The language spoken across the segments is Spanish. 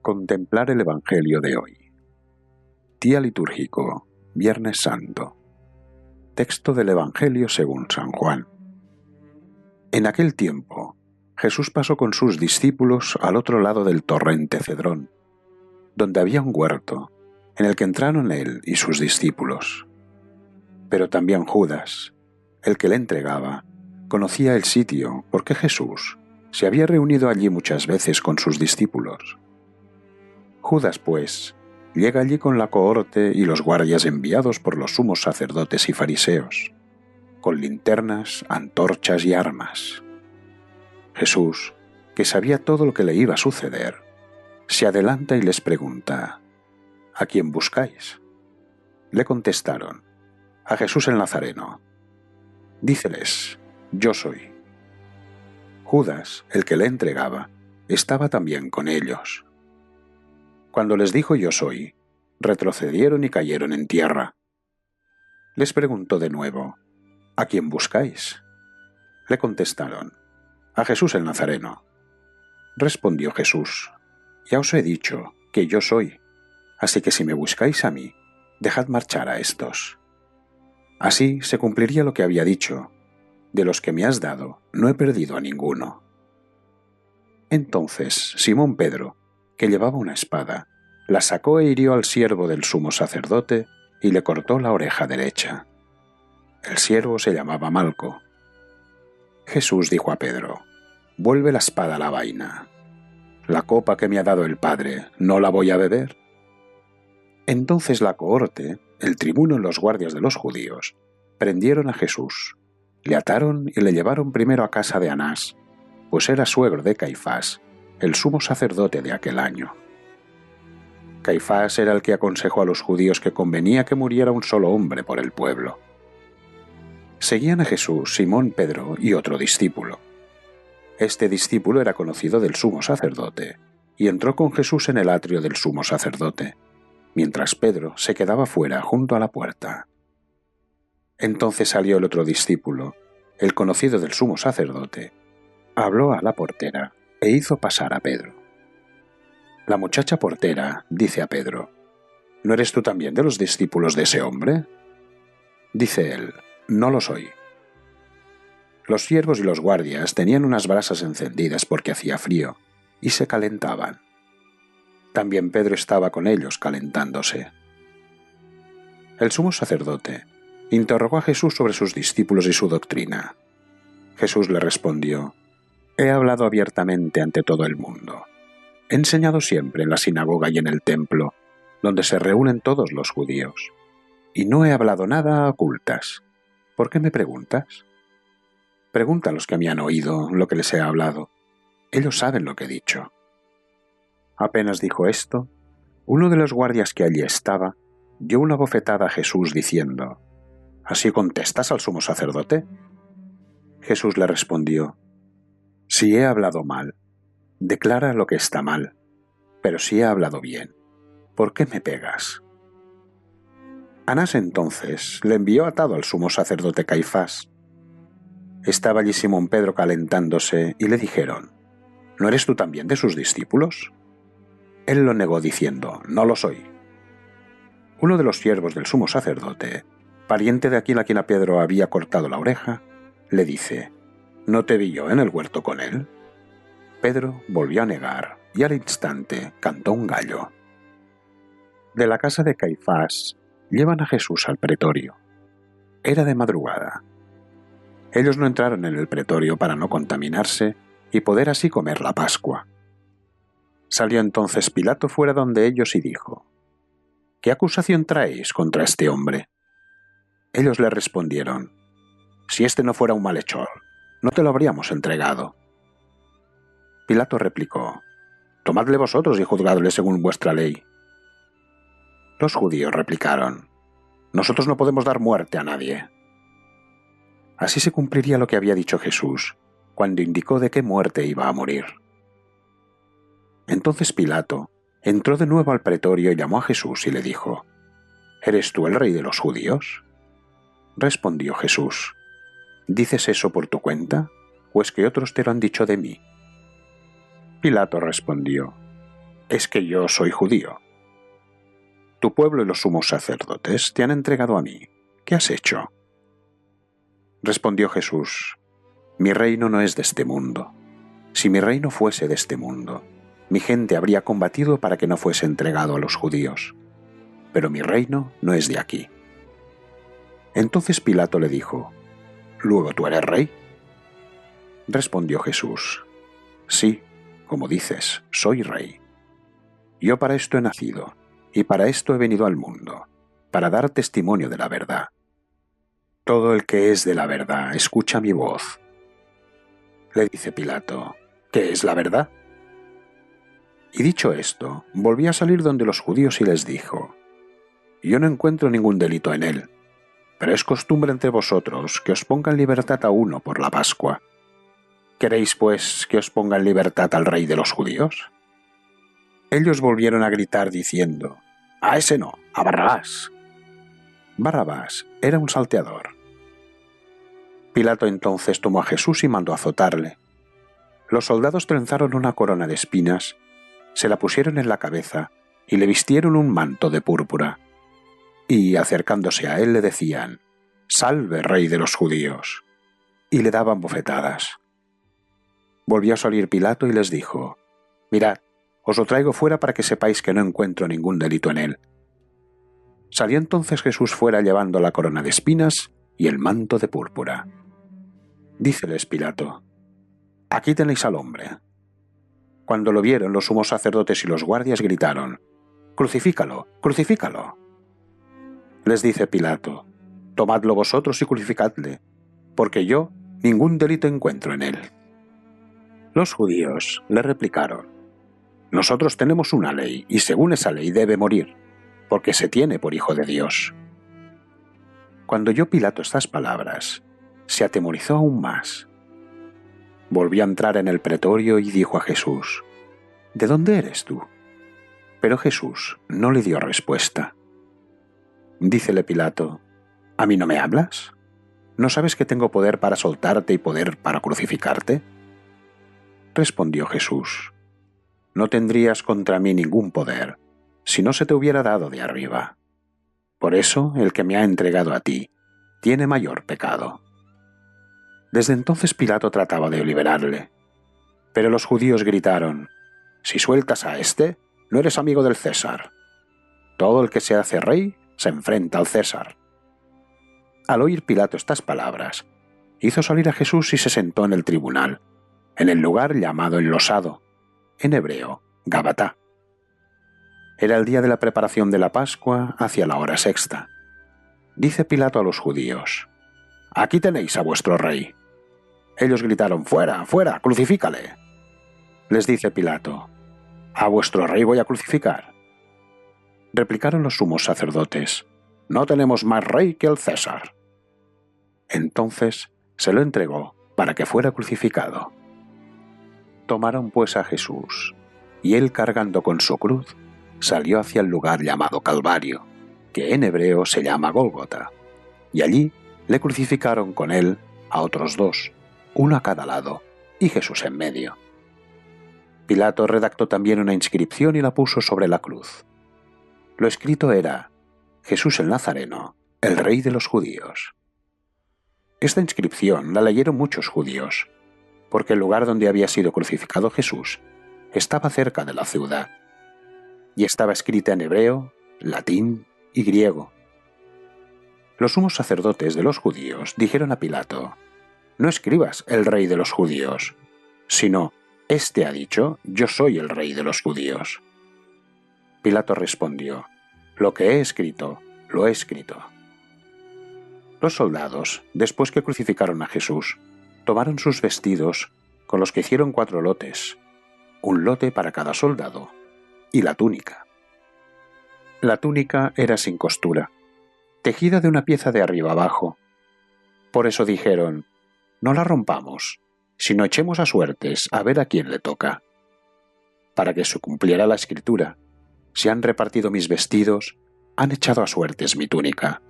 Contemplar el Evangelio de hoy. Día litúrgico, Viernes Santo. Texto del Evangelio según San Juan. En aquel tiempo, Jesús pasó con sus discípulos al otro lado del torrente Cedrón, donde había un huerto, en el que entraron él y sus discípulos. Pero también Judas, el que le entregaba, conocía el sitio porque Jesús se había reunido allí muchas veces con sus discípulos. Judas, pues, llega allí con la cohorte y los guardias enviados por los sumos sacerdotes y fariseos, con linternas, antorchas y armas. Jesús, que sabía todo lo que le iba a suceder, se adelanta y les pregunta: ¿A quién buscáis? Le contestaron: a Jesús el Nazareno. Díceles: yo soy. Judas, el que le entregaba, estaba también con ellos. Cuando les dijo yo soy, retrocedieron y cayeron en tierra. Les preguntó de nuevo: ¿a quién buscáis? Le contestaron: a Jesús el Nazareno. Respondió Jesús: ya os he dicho que yo soy, así que si me buscáis a mí, dejad marchar a estos. Así se cumpliría lo que había dicho: de los que me has dado, no he perdido a ninguno. Entonces Simón Pedro, que llevaba una espada, la sacó e hirió al siervo del sumo sacerdote y le cortó la oreja derecha. El siervo se llamaba Malco. Jesús dijo a Pedro: vuelve la espada a la vaina. La copa que me ha dado el Padre, ¿no la voy a beber? Entonces la cohorte, el tribuno y los guardias de los judíos, prendieron a Jesús, le ataron y le llevaron primero a casa de Anás, pues era suegro de Caifás, el sumo sacerdote de aquel año. Caifás era el que aconsejó a los judíos que convenía que muriera un solo hombre por el pueblo. Seguían a Jesús Simón, Pedro y otro discípulo. Este discípulo era conocido del sumo sacerdote y entró con Jesús en el atrio del sumo sacerdote, mientras Pedro se quedaba fuera junto a la puerta. Entonces salió el otro discípulo, el conocido del sumo sacerdote, habló a la portera e hizo pasar a Pedro. La muchacha portera dice a Pedro: ¿no eres tú también de los discípulos de ese hombre? Dice él: no lo soy. Los siervos y los guardias tenían unas brasas encendidas porque hacía frío, y se calentaban. También Pedro estaba con ellos calentándose. El sumo sacerdote interrogó a Jesús sobre sus discípulos y su doctrina. Jesús le respondió: he hablado abiertamente ante todo el mundo. He enseñado siempre en la sinagoga y en el templo, donde se reúnen todos los judíos, y no he hablado nada a ocultas. ¿Por qué me preguntas? Pregunta a los que me han oído lo que les he hablado. Ellos saben lo que he dicho. Apenas dijo esto, uno de los guardias que allí estaba dio una bofetada a Jesús diciendo: ¿así contestas al sumo sacerdote? Jesús le respondió: si he hablado mal, declara lo que está mal, pero si he hablado bien, ¿por qué me pegas? Anás entonces le envió atado al sumo sacerdote Caifás. Estaba allí Simón Pedro calentándose y le dijeron: ¿no eres tú también de sus discípulos? Él lo negó diciendo: no lo soy. Uno de los siervos del sumo sacerdote, pariente de aquel a quien a Pedro había cortado la oreja, le dice: ¿no te vi yo en el huerto con él? Pedro volvió a negar y al instante cantó un gallo. De la casa de Caifás llevan a Jesús al pretorio. Era de madrugada. Ellos no entraron en el pretorio para no contaminarse y poder así comer la Pascua. Salió entonces Pilato fuera donde ellos y dijo: ¿qué acusación traéis contra este hombre? Ellos le respondieron: si este no fuera un malhechor, no te lo habríamos entregado. Pilato replicó: tomadle vosotros y juzgadle según vuestra ley. Los judíos replicaron: nosotros no podemos dar muerte a nadie. Así se cumpliría lo que había dicho Jesús, cuando indicó de qué muerte iba a morir. Entonces Pilato entró de nuevo al pretorio y llamó a Jesús y le dijo: ¿eres tú el rey de los judíos? Respondió Jesús: ¿dices eso por tu cuenta, o es que otros te lo han dicho de mí? Pilato respondió: es que yo soy judío. Tu pueblo y los sumos sacerdotes te han entregado a mí. ¿Qué has hecho? Respondió Jesús: Mi reino no es de este mundo. Si mi reino fuese de este mundo, mi gente habría combatido para que no fuese entregado a los judíos. Pero mi reino no es de aquí. Entonces Pilato le dijo: ¿Luego tú eres rey? Respondió Jesús: Sí, como dices, soy rey. Yo para esto he nacido, y para esto he venido al mundo, para dar testimonio de la verdad. Todo el que es de la verdad escucha mi voz. Le dice Pilato: ¿Qué es la verdad? Y dicho esto, volvió a salir donde los judíos y les dijo: Yo no encuentro ningún delito en él, pero es costumbre entre vosotros que os ponga en libertad a uno por la Pascua. ¿Queréis, pues, que os ponga en libertad al rey de los judíos? Ellos volvieron a gritar diciendo: A ese no, a Barrabás. Barrabás era un salteador. Pilato entonces tomó a Jesús y mandó azotarle. Los soldados trenzaron una corona de espinas, se la pusieron en la cabeza y le vistieron un manto de púrpura. Y, acercándose a él, le decían: «Salve, rey de los judíos», y le daban bofetadas. Volvió a salir Pilato y les dijo: «Mirad, os lo traigo fuera para que sepáis que no encuentro ningún delito en él». Salió entonces Jesús fuera llevando la corona de espinas y el manto de púrpura. Díceles Pilato: «Aquí tenéis al hombre». Cuando lo vieron, los sumos sacerdotes y los guardias gritaron: «¡Crucifícalo! ¡Crucifícalo!». Les dice Pilato: «Tomadlo vosotros y crucificadle, porque yo ningún delito encuentro en él». Los judíos le replicaron: «Nosotros tenemos una ley, y según esa ley debe morir, porque se tiene por hijo de Dios». Cuando oyó Pilato estas palabras, se atemorizó aún más. Volvió a entrar en el pretorio y dijo a Jesús: «¿De dónde eres tú?». Pero Jesús no le dio respuesta. Dícele Pilato: «¿A mí no me hablas? ¿No sabes que tengo poder para soltarte y poder para crucificarte?». Respondió Jesús: «No tendrías contra mí ningún poder si no se te hubiera dado de arriba. Por eso el que me ha entregado a ti tiene mayor pecado». Desde entonces Pilato trataba de liberarle, pero los judíos gritaron: «Si sueltas a éste, no eres amigo del César. Todo el que se hace rey se enfrenta al César». Al oír Pilato estas palabras, hizo salir a Jesús y se sentó en el tribunal, en el lugar llamado Enlosado, en hebreo, Gabatá. Era el día de la preparación de la Pascua, hacia la hora sexta. Dice Pilato a los judíos: «Aquí tenéis a vuestro rey». Ellos gritaron: «¡Fuera, fuera, crucifícale!». Les dice Pilato: «¿A vuestro rey voy a crucificar?». Replicaron los sumos sacerdotes: «No tenemos más rey que el César». Entonces se lo entregó para que fuera crucificado. Tomaron pues a Jesús, y él, cargando con su cruz, salió hacia el lugar llamado Calvario, que en hebreo se llama Gólgota, y allí le crucificaron con él a otros dos, uno a cada lado, y Jesús en medio. Pilato redactó también una inscripción y la puso sobre la cruz. Lo escrito era: «Jesús el Nazareno, el rey de los judíos». Esta inscripción la leyeron muchos judíos, porque el lugar donde había sido crucificado Jesús estaba cerca de la ciudad, y estaba escrita en hebreo, latín y griego. Los sumos sacerdotes de los judíos dijeron a Pilato: «No escribas el rey de los judíos, sino: Este ha dicho: yo soy el rey de los judíos». Pilato respondió: «Lo que he escrito, lo he escrito». Los soldados, después que crucificaron a Jesús, tomaron sus vestidos, con los que hicieron 4 lotes, un lote para cada soldado, y la túnica. La túnica era sin costura, tejida de una pieza de arriba abajo. Por eso dijeron: «No la rompamos, sino echemos a suertes a ver a quién le toca». Para que se cumpliera la escritura: «Se han repartido mis vestidos, han echado a suertes mi túnica».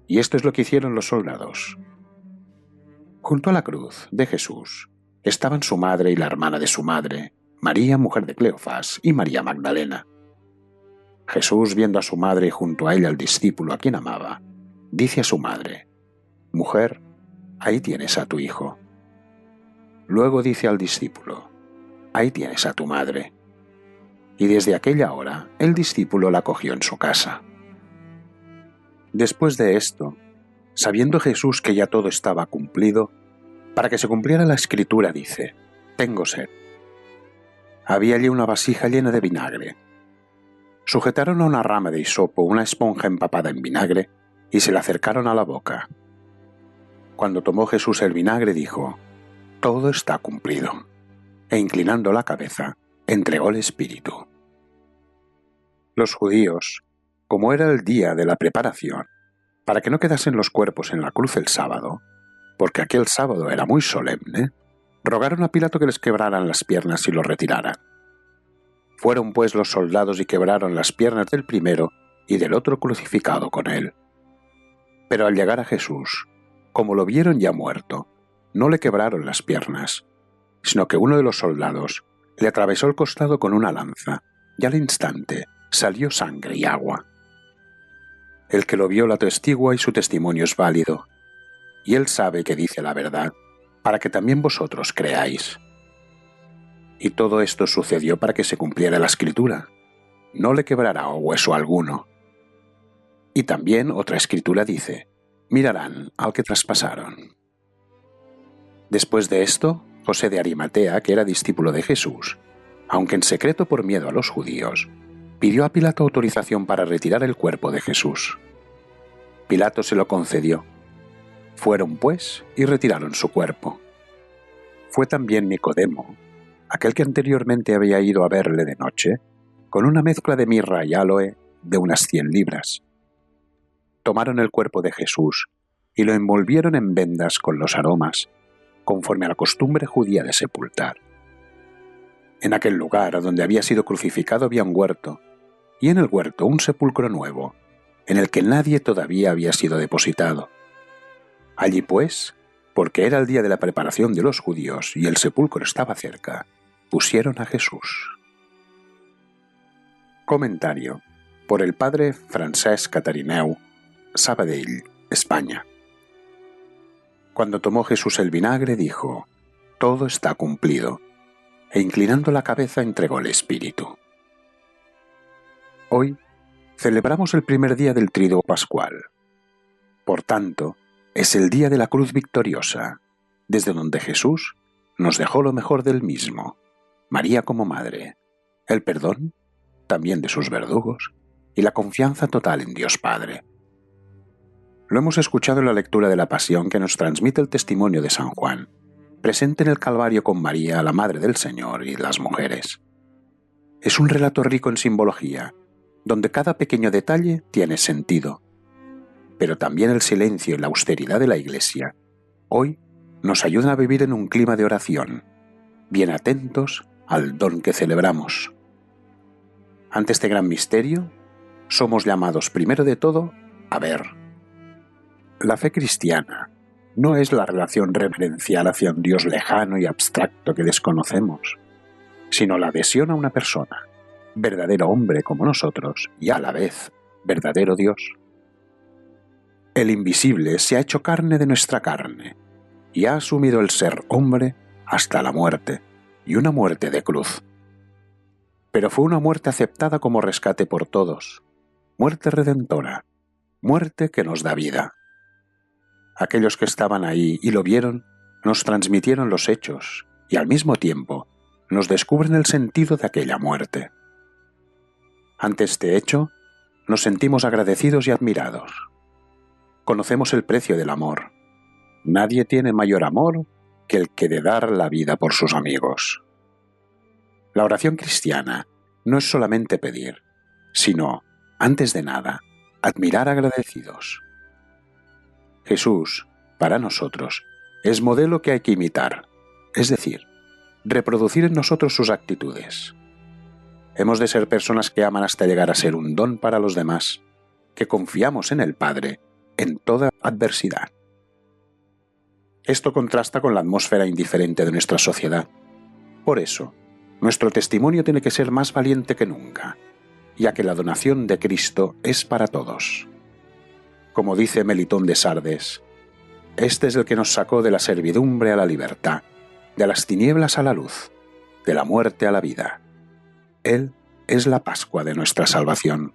Y esto es lo que hicieron los soldados. Junto a la cruz de Jesús estaban su madre y la hermana de su madre, María, mujer de Cleofás, y María Magdalena. Jesús, viendo a su madre y junto a ella al discípulo a quien amaba, dice a su madre: «Mujer, ahí tienes a tu hijo». Luego dice al discípulo: «Ahí tienes a tu madre». Y desde aquella hora el discípulo la acogió en su casa. Después de esto, sabiendo Jesús que ya todo estaba cumplido, para que se cumpliera la escritura, dice: «Tengo sed». Había allí una vasija llena de vinagre. Sujetaron a una rama de hisopo una esponja empapada en vinagre y se la acercaron a la boca. Cuando tomó Jesús el vinagre, dijo: «Todo está cumplido», e inclinando la cabeza, entregó el espíritu. Los judíos, como era el día de la preparación, para que no quedasen los cuerpos en la cruz el sábado, porque aquel sábado era muy solemne, rogaron a Pilato que les quebraran las piernas y los retiraran. Fueron pues los soldados y quebraron las piernas del primero y del otro crucificado con él. Pero al llegar a Jesús, como lo vieron ya muerto, no le quebraron las piernas, sino que uno de los soldados le atravesó el costado con una lanza, y al instante salió sangre y agua. El que lo vio lo atestigua y su testimonio es válido, y él sabe que dice la verdad, para que también vosotros creáis. Y todo esto sucedió para que se cumpliera la escritura: «No le quebrará hueso alguno». Y también otra escritura dice: «Mirarán al que traspasaron». Después de esto, José de Arimatea, que era discípulo de Jesús, aunque en secreto por miedo a los judíos, pidió a Pilato autorización para retirar el cuerpo de Jesús. Pilato se lo concedió. Fueron, pues, y retiraron su cuerpo. Fue también Nicodemo, aquel que anteriormente había ido a verle de noche, con una mezcla de mirra y áloe de unas 100 libras. Tomaron el cuerpo de Jesús y lo envolvieron en vendas con los aromas, conforme a la costumbre judía de sepultar. En aquel lugar donde había sido crucificado había un huerto, y en el huerto un sepulcro nuevo, en el que nadie todavía había sido depositado. Allí pues, porque era el día de la preparación de los judíos y el sepulcro estaba cerca, pusieron a Jesús. Comentario por el padre Francesc Catarineu, Sabadell, España. Cuando tomó Jesús el vinagre, dijo: «Todo está cumplido», e inclinando la cabeza entregó el espíritu. Hoy celebramos el primer día del Triduo Pascual. Por tanto, es el día de la cruz victoriosa, desde donde Jesús nos dejó lo mejor del mismo: María como madre, el perdón también de sus verdugos y la confianza total en Dios Padre. Lo hemos escuchado en la lectura de la Pasión que nos transmite el testimonio de San Juan, presente en el Calvario con María, la Madre del Señor, y las mujeres. Es un relato rico en simbología, donde cada pequeño detalle tiene sentido. Pero también el silencio y la austeridad de la Iglesia hoy nos ayudan a vivir en un clima de oración, bien atentos al don que celebramos. Ante este gran misterio, somos llamados primero de todo a ver. La fe cristiana no es la relación reverencial hacia un Dios lejano y abstracto que desconocemos, sino la adhesión a una persona, verdadero hombre como nosotros y a la vez verdadero Dios. El invisible se ha hecho carne de nuestra carne y ha asumido el ser hombre hasta la muerte, y una muerte de cruz. Pero fue una muerte aceptada como rescate por todos, muerte redentora, muerte que nos da vida. Aquellos que estaban ahí y lo vieron nos transmitieron los hechos y al mismo tiempo nos descubren el sentido de aquella muerte. Ante este hecho, nos sentimos agradecidos y admirados. Conocemos el precio del amor. Nadie tiene mayor amor que el que de dar la vida por sus amigos. La oración cristiana no es solamente pedir, sino, antes de nada, admirar agradecidos. Jesús, para nosotros, es modelo que hay que imitar, es decir, reproducir en nosotros sus actitudes. Hemos de ser personas que aman hasta llegar a ser un don para los demás, que confiamos en el Padre en toda adversidad. Esto contrasta con la atmósfera indiferente de nuestra sociedad. Por eso, Nuestro testimonio tiene que ser más valiente que nunca, ya que la donación de Cristo es para todos. Como dice Melitón de Sardes, este es el que nos sacó de la servidumbre a la libertad, de las tinieblas a la luz, de la muerte a la vida. Él es la Pascua de nuestra salvación.